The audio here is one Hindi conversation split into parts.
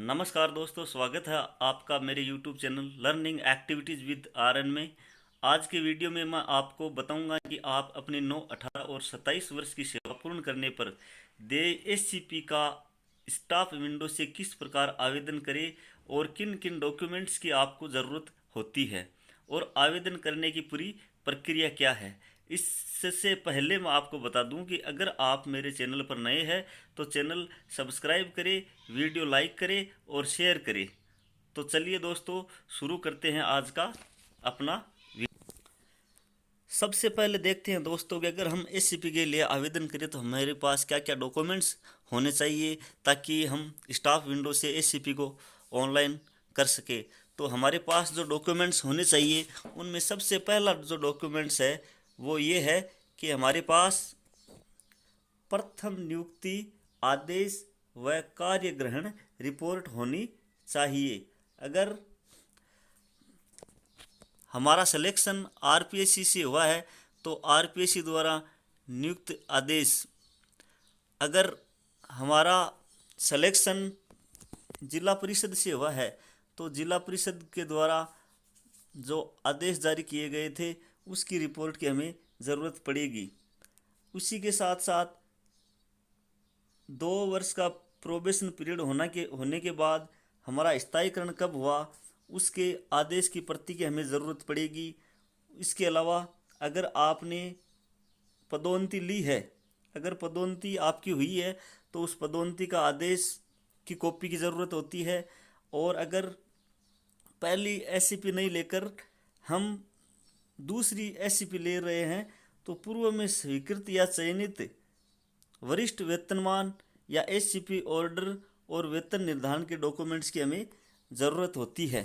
नमस्कार दोस्तों, स्वागत है आपका मेरे YouTube channel learning activities with RN में। आज के वीडियो में मैं आपको बताऊंगा कि आप अपने 9, 18 और 27 वर्ष की सेवा पूर्ण करने पर दे एससीपी का स्टाफ विंडो से किस प्रकार आवेदन करें और किन किन डॉक्यूमेंट्स की आपको ज़रूरत होती है और आवेदन करने की पूरी प्रक्रिया क्या है। इससे पहले मैं आपको बता दूं कि अगर आप मेरे चैनल पर नए हैं तो चैनल सब्सक्राइब करें, वीडियो लाइक करें और शेयर करें। तो चलिए दोस्तों, शुरू करते हैं आज का अपना वीडियो। सबसे पहले देखते हैं दोस्तों कि अगर हम एससीपी के लिए आवेदन करें तो हमारे पास क्या क्या डॉक्यूमेंट्स होने चाहिए ताकि हम स्टाफ विंडो से एससीपी को ऑनलाइन कर सके। तो हमारे पास जो डॉक्यूमेंट्स होने चाहिए उनमें सबसे पहला जो डॉक्यूमेंट्स है वो ये है कि हमारे पास प्रथम नियुक्ति आदेश व कार्य ग्रहण रिपोर्ट होनी चाहिए। अगर हमारा सिलेक्शन आरपीएससी से हुआ है तो आरपीएससी द्वारा नियुक्त आदेश, अगर हमारा सिलेक्शन जिला परिषद से हुआ है तो जिला परिषद के द्वारा जो आदेश जारी किए गए थे उसकी रिपोर्ट की हमें ज़रूरत पड़ेगी। उसी के साथ साथ 2 वर्ष का प्रोबेशन पीरियड होने के बाद हमारा स्थायीकरण कब हुआ उसके आदेश की प्रति की हमें ज़रूरत पड़ेगी। इसके अलावा अगर आपने पदोन्नति ली है, अगर पदोन्नति आपकी हुई है तो उस पदोन्नति का आदेश की कॉपी की ज़रूरत होती है। और अगर पहली एससीपी नहीं लेकर हम दूसरी एससीपी ले रहे हैं तो पूर्व में स्वीकृत या चयनित वरिष्ठ वेतनमान या एससीपी ऑर्डर और वेतन निर्धारण के डॉक्यूमेंट्स की हमें ज़रूरत होती है।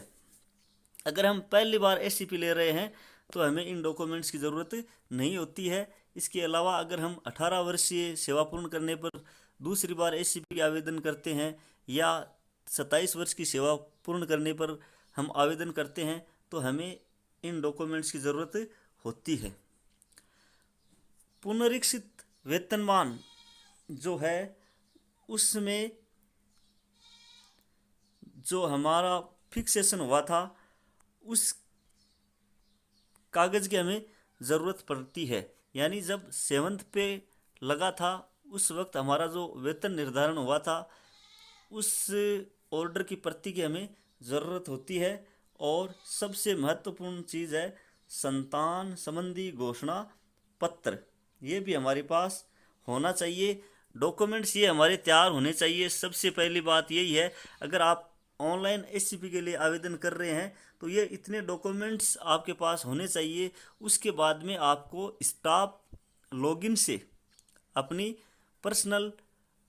अगर हम पहली बार एससीपी ले रहे हैं तो हमें इन डॉक्यूमेंट्स की ज़रूरत नहीं होती है। इसके अलावा अगर हम 18 वर्षीय सेवा पूर्ण करने पर दूसरी बार एससीपी के आवेदन करते हैं या 27 वर्ष की सेवा पूर्ण करने पर हम आवेदन करते हैं तो हमें इन डॉक्यूमेंट्स की ज़रूरत होती है। पुनरीक्षित वेतनमान जो है उसमें जो हमारा फिक्सेशन हुआ था उस कागज़ की हमें ज़रूरत पड़ती है। यानी जब 7th पे लगा था उस वक्त हमारा जो वेतन निर्धारण हुआ था उस ऑर्डर की प्रति की हमें ज़रूरत होती है। और सबसे महत्वपूर्ण चीज़ है संतान संबंधी घोषणा पत्र, ये भी हमारे पास होना चाहिए। डॉक्यूमेंट्स ये हमारे तैयार होने चाहिए। सबसे पहली बात यही है, अगर आप ऑनलाइन एससीपी के लिए आवेदन कर रहे हैं तो ये इतने डॉक्यूमेंट्स आपके पास होने चाहिए। उसके बाद में आपको स्टाफ लॉगिन से अपनी पर्सनल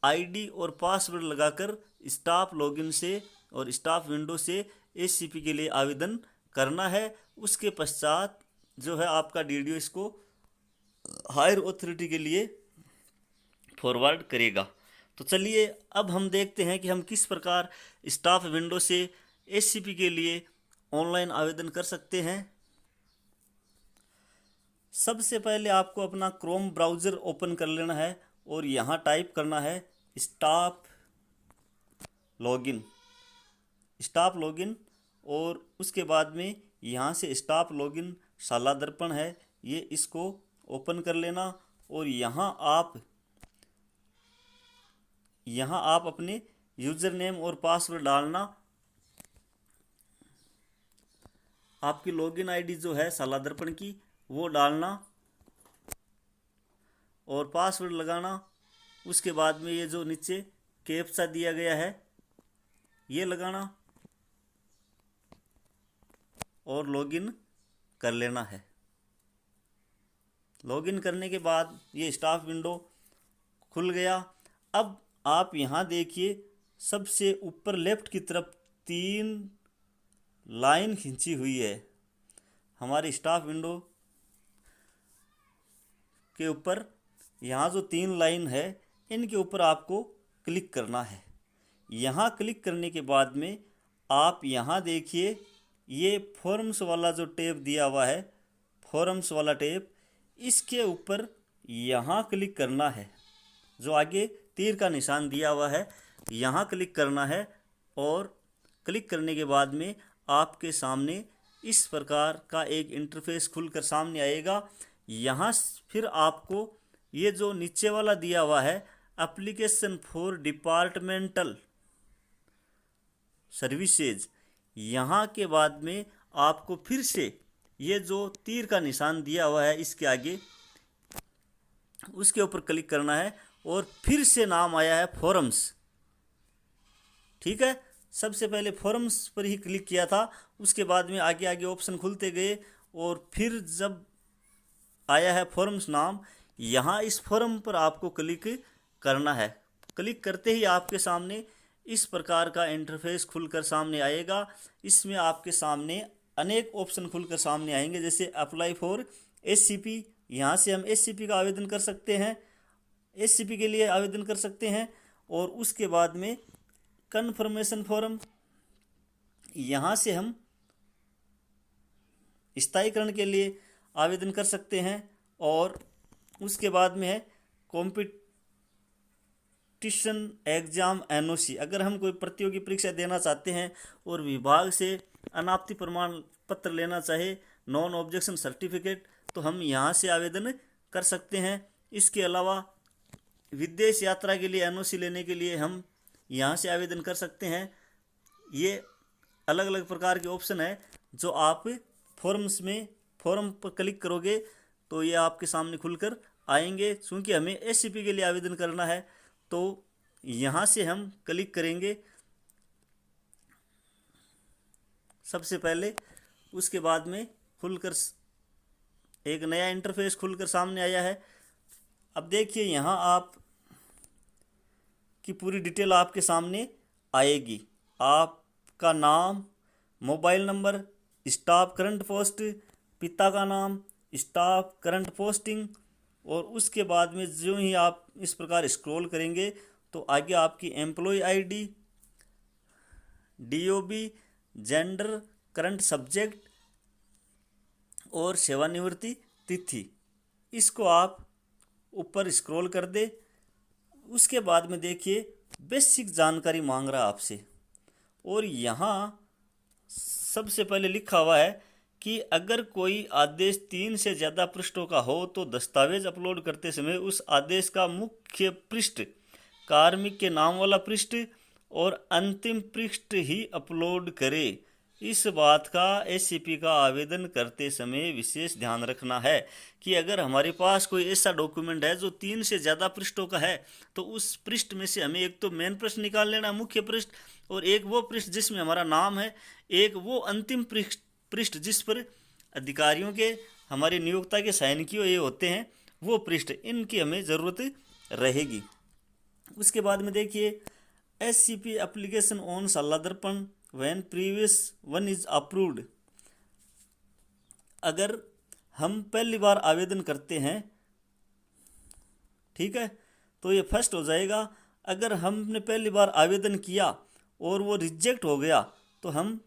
आईडी और पासवर्ड लगाकर स्टाफ लॉगिन से और स्टाफ विंडो से एससीपी के लिए आवेदन करना है। उसके पश्चात जो है आपका डीडीओ इसको हायर अथॉरिटी के लिए फॉरवर्ड करेगा। तो चलिए अब हम देखते हैं कि हम किस प्रकार स्टाफ विंडो से एससीपी के लिए ऑनलाइन आवेदन कर सकते हैं। सबसे पहले आपको अपना क्रोम ब्राउज़र ओपन कर लेना है और यहाँ टाइप करना है स्टाफ लॉगिन, स्टाफ लॉगिन। और उसके बाद में यहाँ से स्टाफ लॉगिन शाला दर्पण है, ये इसको ओपन कर लेना और यहाँ आप अपने यूज़र नेम और पासवर्ड डालना। आपकी लॉगिन आईडी जो है शाला दर्पण की वो डालना और पासवर्ड लगाना। उसके बाद में ये जो नीचे कैप्चा दिया गया है ये लगाना और लॉगिन कर लेना है। लॉगिन करने के बाद ये स्टाफ विंडो खुल गया। अब आप यहाँ देखिए सबसे ऊपर लेफ्ट की तरफ 3 लाइन खींची हुई है। हमारी स्टाफ विंडो के ऊपर यहाँ जो 3 लाइन है इनके ऊपर आपको क्लिक करना है। यहाँ क्लिक करने के बाद में आप यहाँ देखिए ये फॉर्म्स वाला जो टैब दिया हुआ है, फॉर्म्स वाला टैब, इसके ऊपर यहाँ क्लिक करना है। जो आगे तीर का निशान दिया हुआ है यहाँ क्लिक करना है और क्लिक करने के बाद में आपके सामने इस प्रकार का एक इंटरफेस खुलकर सामने आएगा। यहाँ फिर आपको ये जो नीचे वाला दिया हुआ है एप्लीकेशन फॉर डिपार्टमेंटल सर्विसेज, यहाँ के बाद में आपको फिर से ये जो तीर का निशान दिया हुआ है इसके आगे उसके ऊपर क्लिक करना है और फिर से नाम आया है फॉरम्स। ठीक है, सबसे पहले फॉरम्स पर ही क्लिक किया था, उसके बाद में आगे आगे ऑप्शन खुलते गए और फिर जब आया है फॉरम्स नाम, यहाँ इस फॉर्म पर आपको क्लिक करना है। क्लिक करते ही आपके सामने इस प्रकार का इंटरफेस खुलकर सामने आएगा। इसमें आपके सामने अनेक ऑप्शन खुलकर सामने आएंगे, जैसे अप्लाई फॉर एससीपी, यहाँ से हम एससीपी का आवेदन कर सकते हैं, एससीपी के लिए आवेदन कर सकते हैं। और उसके बाद में कन्फर्मेशन फॉर्म, यहाँ से हम स्थायीकरण के लिए आवेदन कर सकते हैं। और उसके बाद में है कॉम्पिटिशन एग्जाम एनओसी, अगर हम कोई प्रतियोगी परीक्षा देना चाहते हैं और विभाग से अनापत्ति प्रमाण पत्र लेना चाहे, नॉन ऑब्जेक्शन सर्टिफिकेट, तो हम यहाँ से आवेदन कर सकते हैं। इसके अलावा विदेश यात्रा के लिए एनओसी लेने के लिए हम यहाँ से आवेदन कर सकते हैं। ये अलग अलग प्रकार के ऑप्शन है जो आप फॉर्म्स में फॉर्म पर क्लिक करोगे तो ये आपके सामने खुलकर आएंगे। चूँकि हमें एससीपी के लिए आवेदन करना है तो यहाँ से हम क्लिक करेंगे सबसे पहले, उसके बाद में खुलकर एक नया इंटरफेस खुलकर सामने आया है। अब देखिए यहाँ आप की पूरी डिटेल आपके सामने आएगी, आपका नाम, mobile number, staff current post, पिता का नाम, स्टाफ करंट पोस्टिंग। और उसके बाद में जो ही आप इस प्रकार स्क्रॉल करेंगे तो आगे आपकी employ ID, DOB, gender, current subject और सेवानिवृत्ति तिथि, इसको आप ऊपर स्क्रॉल कर दे। उसके बाद में देखिए बेसिक जानकारी मांग रहा है आपसे, और यहाँ सबसे पहले लिखा हुआ है कि अगर कोई आदेश 3 से ज़्यादा पृष्ठों का हो तो दस्तावेज अपलोड करते समय उस आदेश का मुख्य पृष्ठ, कार्मिक के नाम वाला पृष्ठ और अंतिम पृष्ठ ही अपलोड करे। इस बात का एससीपी का आवेदन करते समय विशेष ध्यान रखना है कि अगर हमारे पास कोई ऐसा डॉक्यूमेंट है जो 3 से ज़्यादा पृष्ठों का है तो उस पृष्ठ में से हमें एक तो मेन पृष्ठ निकाल लेना, मुख्य पृष्ठ, और एक वो पृष्ठ जिसमें हमारा नाम है, एक वो अंतिम पृष्ठ जिस पर अधिकारियों के, हमारे नियोक्ता के साइन किए हुए होते हैं, वो पृष्ठ, इनकी हमें ज़रूरत रहेगी। उसके बाद में देखिए एससीपी एप्लीकेशन ऑन सल्ला दर्पण when previous one is approved, अगर हम पहली बार आवेदन करते हैं, ठीक है, तो ये फर्स्ट हो जाएगा। अगर हमने पहली बार आवेदन किया और वो रिजेक्ट हो गया तो हम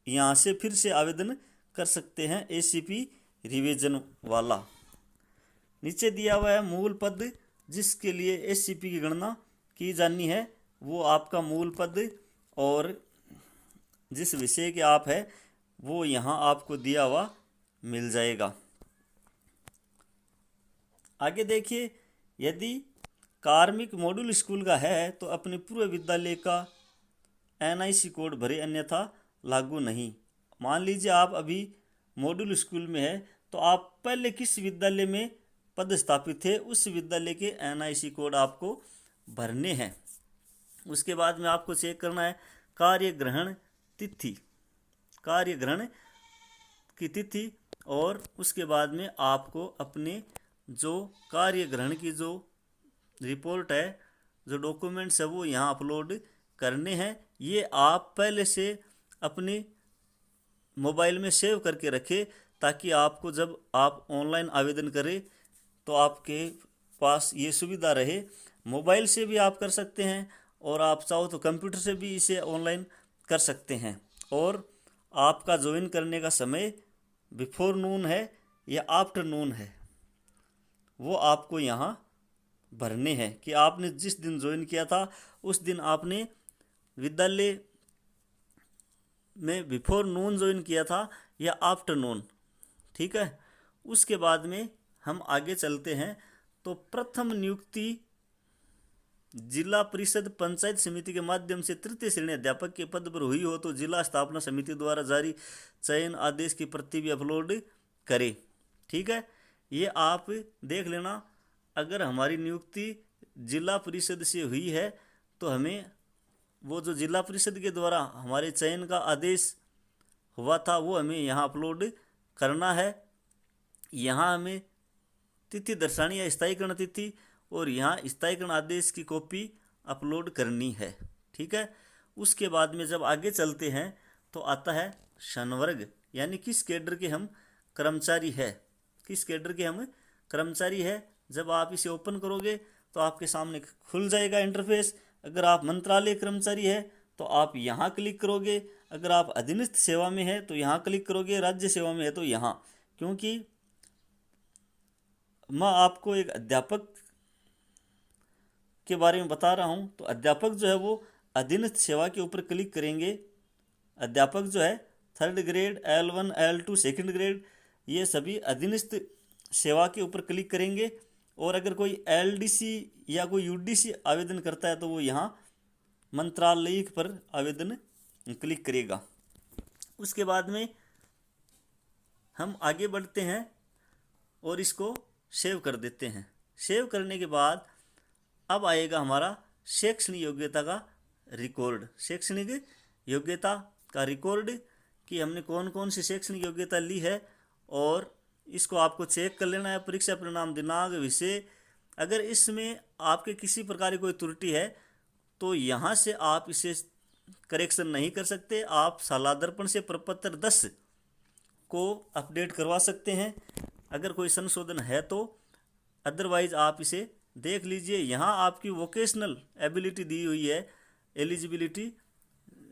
यहाँ से फिर से आवेदन कर सकते हैं एससीपी रिवीजन वाला। नीचे दिया हुआ है मूल पद जिसके लिए एससीपी की गणना की जानी है, वो आपका मूल पद और जिस विषय के आप है वो यहाँ आपको दिया हुआ मिल जाएगा। आगे देखिए, यदि कार्मिक मॉड्यूल स्कूल का है तो अपने पूर्व विद्यालय का एनआईसी कोड भरे, अन्यथा लागू नहीं। मान लीजिए आप अभी मॉड्यूल स्कूल में है तो आप पहले किस विद्यालय में पदस्थापित थे उस विद्यालय के एनआईसी कोड आपको भरने हैं। उसके बाद में आपको चेक करना है कार्य ग्रहण तिथि, कार्य ग्रहण की तिथि, और उसके बाद में आपको अपने जो कार्य ग्रहण की जो रिपोर्ट है, जो डॉक्यूमेंट्स है, वो यहाँ अपलोड करने हैं। ये आप पहले से अपने मोबाइल में सेव करके रखें ताकि आपको जब आप ऑनलाइन आवेदन करें तो आपके पास ये सुविधा रहे। मोबाइल से भी आप कर सकते हैं और आप चाहो तो कंप्यूटर से भी इसे ऑनलाइन कर सकते हैं। और आपका ज्वाइन करने का समय बिफोर नून है या आफ्टर नून है, वो आपको यहाँ भरने हैं कि आपने जिस दिन ज्वाइन किया था उस दिन आपने विद्यालय में बिफोर नून ज्वाइन किया था या आफ्टर नून। ठीक है, उसके बाद में हम आगे चलते हैं। तो प्रथम नियुक्ति जिला परिषद पंचायत समिति के माध्यम से तृतीय श्रेणी अध्यापक के पद पर हुई हो तो जिला स्थापना समिति द्वारा जारी चयन आदेश की प्रति भी अपलोड करें। ठीक है, ये आप देख लेना। अगर हमारी नियुक्ति जिला परिषद से हुई है तो हमें वो जो जिला परिषद के द्वारा हमारे चयन का आदेश हुआ था वो हमें यहाँ अपलोड करना है। यहाँ हमें तिथि दर्शानी है, स्थायीकरण तिथि, और यहाँ स्थायीकरण आदेश की कॉपी अपलोड करनी है। ठीक है, उसके बाद में जब आगे चलते हैं तो आता है संवर्ग, यानी किस कैडर के हम कर्मचारी है, किस कैडर के हम कर्मचारी है। जब आप इसे ओपन करोगे तो आपके सामने खुल जाएगा इंटरफेस। अगर आप मंत्रालय कर्मचारी है तो आप यहाँ क्लिक करोगे, अगर आप अधीनस्थ सेवा में है तो यहाँ क्लिक करोगे, राज्य सेवा में है तो यहाँ। क्योंकि मैं आपको एक अध्यापक के बारे में बता रहा हूँ, तो अध्यापक जो है वो अधीनस्थ सेवा के ऊपर क्लिक करेंगे। अध्यापक जो है 3rd grade, L1, L2, 2nd grade, ये सभी अधीनस्थ सेवा के ऊपर क्लिक करेंगे। और अगर कोई LDC या कोई UDC आवेदन करता है तो वो यहाँ मंत्रालय पर आवेदन क्लिक करेगा। उसके बाद में हम आगे बढ़ते हैं और इसको सेव कर देते हैं। सेव करने के बाद अब आएगा हमारा शैक्षणिक योग्यता का रिकॉर्ड। शैक्षणिक योग्यता का रिकॉर्ड कि हमने कौन कौन सी शैक्षणिक योग्यता ली है, और इसको आपको चेक कर लेना है। परीक्षा परिणाम, दिनांक, विषय। अगर इसमें आपके किसी प्रकार की कोई त्रुटि है तो यहाँ से आप इसे करेक्शन नहीं कर सकते। आप सालादर्पण से प्रपत्र 10 को अपडेट करवा सकते हैं अगर कोई संशोधन है तो। अदरवाइज आप इसे देख लीजिए। यहाँ आपकी वोकेशनल एबिलिटी दी हुई है, एलिजिबिलिटी,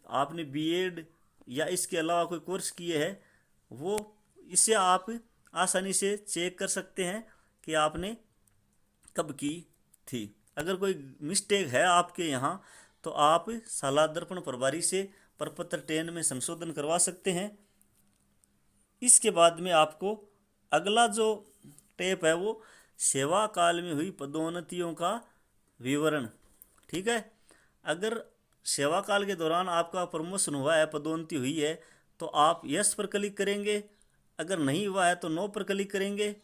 आपने बीएड या इसके अलावा कोई कोर्स किए हैं, वो इसे आप आसानी से चेक कर सकते हैं कि आपने कब की थी। अगर कोई मिस्टेक है आपके यहाँ तो आप सालादर्पण प्रभारी से प्रपत्र 10 में संशोधन करवा सकते हैं। इसके बाद में आपको अगला जो टेप है वो सेवा काल में हुई पदोन्नतियों का विवरण। ठीक है, अगर सेवा काल के दौरान आपका प्रमोशन हुआ है, पदोन्नति हुई है, तो आप यस पर क्लिक करेंगे। अगर नहीं हुआ है तो नो पर क्लिक करेंगे।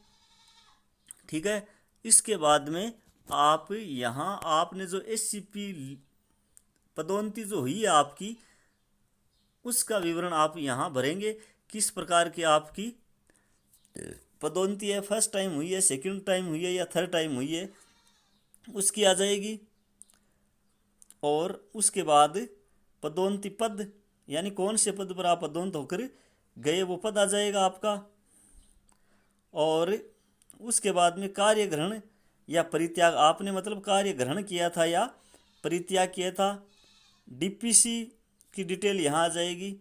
ठीक है, इसके बाद में आप यहाँ आपने जो SCP पदोन्नति जो हुई है आपकी, उसका विवरण आप यहाँ भरेंगे। किस प्रकार की आपकी पदोन्नति है, फर्स्ट टाइम हुई है, सेकंड टाइम हुई है या थर्ड टाइम हुई है, उसकी आ जाएगी। और उसके बाद पदोन्नति पद, यानी कौन से पद पर आप पदोन्नत होकर गए वो पद आ जाएगा आपका। और उसके बाद में कार्य ग्रहण या परित्याग, आपने मतलब कार्य ग्रहण किया था या परित्याग किया था। DPC की डिटेल यहाँ आ जाएगी,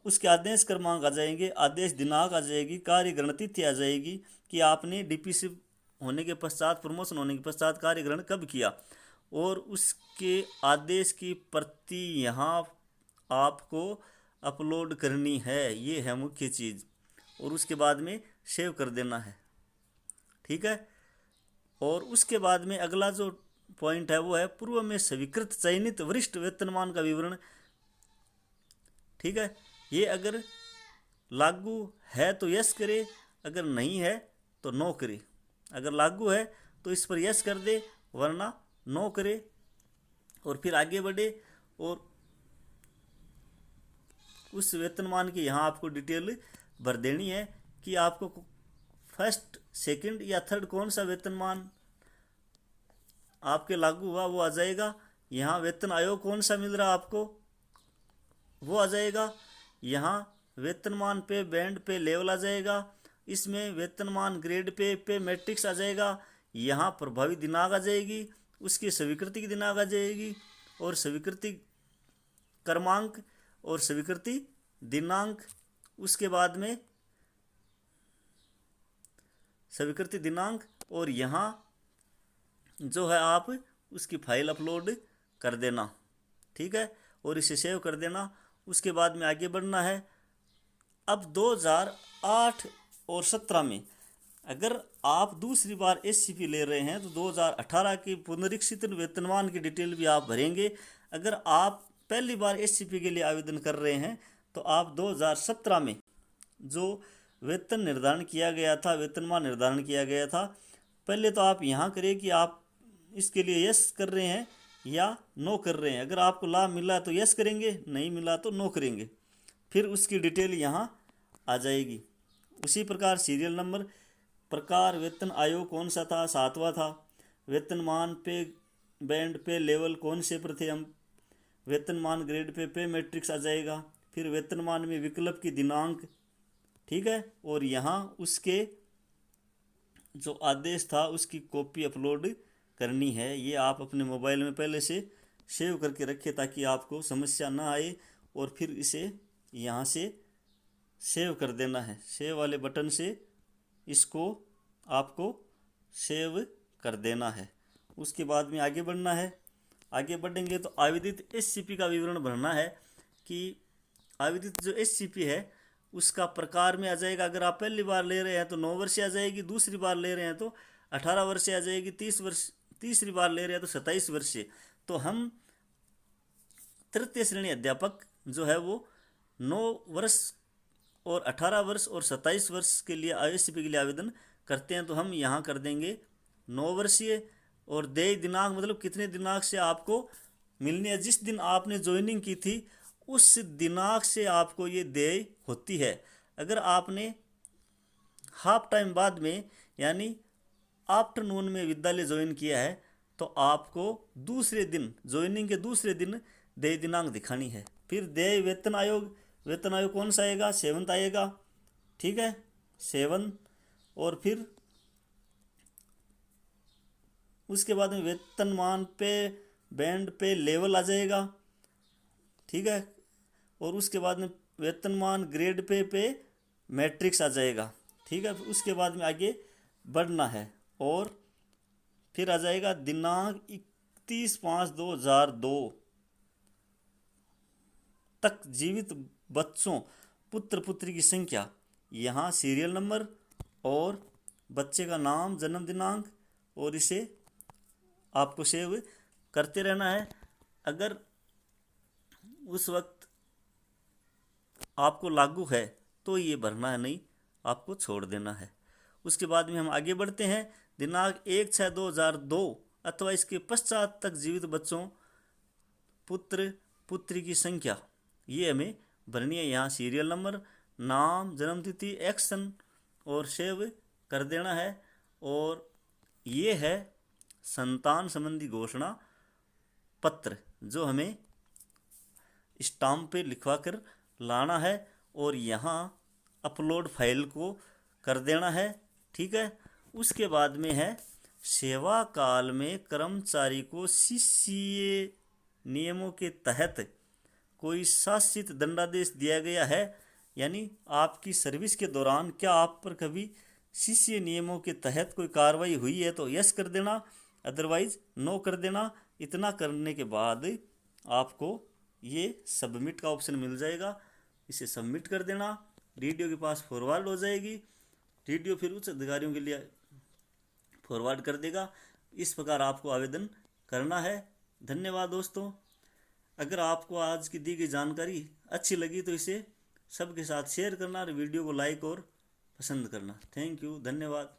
उसके आदेश क्रमांक आ जाएंगे, आदेश दिनांक आ जाएगी, कार्य ग्रहण तिथि आ जाएगी कि आपने DPC होने के पश्चात, प्रमोशन होने के पश्चात कार्य ग्रहण कब किया, और उसके आदेश की प्रति यहाँ आपको अपलोड करनी है। ये है मुख्य चीज़, और उसके बाद में सेव कर देना है। ठीक है, और उसके बाद में अगला जो पॉइंट है वो है पूर्व में स्वीकृत चयनित वरिष्ठ वेतनमान का विवरण। ठीक है, ये अगर लागू है तो यस करे, अगर नहीं है तो नो करे। अगर लागू है तो इस पर यस कर दे, वरना नो करे। और फिर आगे बढ़े और उस वेतनमान की यहाँ आपको डिटेल भर देनी है कि आपको फर्स्ट, सेकंड या थर्ड कौन सा वेतनमान आपके लागू हुआ वो आ जाएगा। यहाँ वेतन आयोग कौन सा मिल रहा आपको वो आ जाएगा। यहाँ वेतनमान पे, बैंड पे, लेवल आ जाएगा। इसमें वेतनमान ग्रेड पे मैट्रिक्स आ जाएगा। यहाँ प्रभावी दिनांक आ जाएगी, उसकी स्वीकृति की दिनांक आ जाएगी, और स्वीकृति क्रमांक और स्वीकृति दिनांक। उसके बाद में स्वीकृति दिनांक, और यहाँ जो है आप उसकी फाइल अपलोड कर देना। ठीक है, और इसे सेव कर देना। उसके बाद में आगे बढ़ना है। अब 2008 और 17 में अगर आप दूसरी बार एससीपी ले रहे हैं तो 2018 की पुनरीक्षित वेतनमान की डिटेल भी आप भरेंगे। अगर आप पहली बार एससीपी के लिए आवेदन कर रहे हैं तो आप 2017 में जो वेतन निर्धारण किया गया था, वेतनमान निर्धारण किया गया था, पहले तो आप यहाँ करें कि आप इसके लिए यस कर रहे हैं या नो कर रहे हैं। अगर आपको लाभ मिला तो यस करेंगे, नहीं मिला तो नो करेंगे। फिर उसकी डिटेल यहाँ आ जाएगी। उसी प्रकार सीरियल नंबर, प्रकार वेतन आयोग कौन सा था, 7वां था। वेतनमान पे बैंड पे लेवल कौन से पर थे हम, वेतनमान ग्रेड पे मैट्रिक्स आ जाएगा। फिर वेतनमान में विकल्प की दिनांक, ठीक है। और यहाँ उसके जो आदेश था उसकी कॉपी अपलोड करनी है। ये आप अपने मोबाइल में पहले से सेव करके रखें ताकि आपको समस्या ना आए। और फिर इसे यहाँ से सेव कर देना है। सेव वाले बटन से इसको आपको सेव कर देना है। उसके बाद में आगे बढ़ना है। आगे बढ़ेंगे तो आवेदित एससीपी का विवरण भरना है कि आवेदित जो एससीपी है उसका प्रकार में आ जाएगा। अगर आप पहली बार ले रहे हैं तो 9 वर्ष आ जाएगी, दूसरी बार ले रहे हैं तो 18 वर्ष आ जाएगी, 30 वर्ष, तीसरी बार ले रहे हैं तो 27 वर्ष। तो हम तृतीय श्रेणी अध्यापक जो है वो 9 वर्ष और 18 वर्ष और 27 वर्ष के लिए एससीपी के लिए आवेदन करते हैं। तो हम यहाँ कर देंगे 9 वर्षीय। और देय दिनांक मतलब कितने दिनांक से आपको मिलनी है, जिस दिन आपने ज्वाइनिंग की थी उस दिनांक से आपको ये देय होती है। अगर आपने हाफ टाइम बाद में यानी आफ्टरनून में विद्यालय ज्वाइन किया है तो आपको दूसरे दिन, ज्वाइनिंग के दूसरे दिन देय दिनांक दिखानी है। फिर देय वेतन आयोग, वेतन आयोग कौन सा आएगा, 7th आएगा, ठीक है, 7। और फिर उसके बाद में वेतनमान पे बैंड पे लेवल आ जाएगा, ठीक है। और उसके बाद में वेतनमान ग्रेड पे मैट्रिक्स आ जाएगा, ठीक है। उसके बाद में आगे बढ़ना है। और फिर आ जाएगा दिनांक 31/5/2002 तक जीवित बच्चों पुत्र पुत्री की संख्या, यहाँ सीरियल नंबर और बच्चे का नाम, जन्म दिनांक, और इसे आपको सेव करते रहना है। अगर उस वक्त आपको लागू है तो ये भरना है, नहीं आपको छोड़ देना है। उसके बाद में हम आगे बढ़ते हैं। दिनांक 1/6/2002 अथवा इसके पश्चात तक जीवित बच्चों पुत्र पुत्री की संख्या, ये हमें भरनी है। यहाँ सीरियल नंबर, नाम, जन्मतिथि, एक्शन और सेव कर देना है। और ये है संतान संबंधी घोषणा पत्र जो हमें स्टाम्प पे लिखवा कर लाना है और यहाँ अपलोड फाइल को कर देना है, ठीक है। उसके बाद में है सेवा काल में कर्मचारी को सीसीए नियमों के तहत कोई शासित दंडादेश दिया गया है, यानी आपकी सर्विस के दौरान क्या आप पर कभी सीसीए नियमों के तहत कोई कार्रवाई हुई है तो यस कर देना, अदरवाइज नो कर देना। इतना करने के बाद आपको ये सबमिट का ऑप्शन मिल जाएगा, इसे सबमिट कर देना। डीडीओ के पास फॉरवर्ड हो जाएगी, डीडीओ फिर उच्च अधिकारियों के लिए फॉरवर्ड कर देगा। इस प्रकार आपको आवेदन करना है। धन्यवाद दोस्तों। अगर आपको आज की दी गई जानकारी अच्छी लगी तो इसे सबके साथ शेयर करना और वीडियो को लाइक और पसंद करना। थैंक यू, धन्यवाद।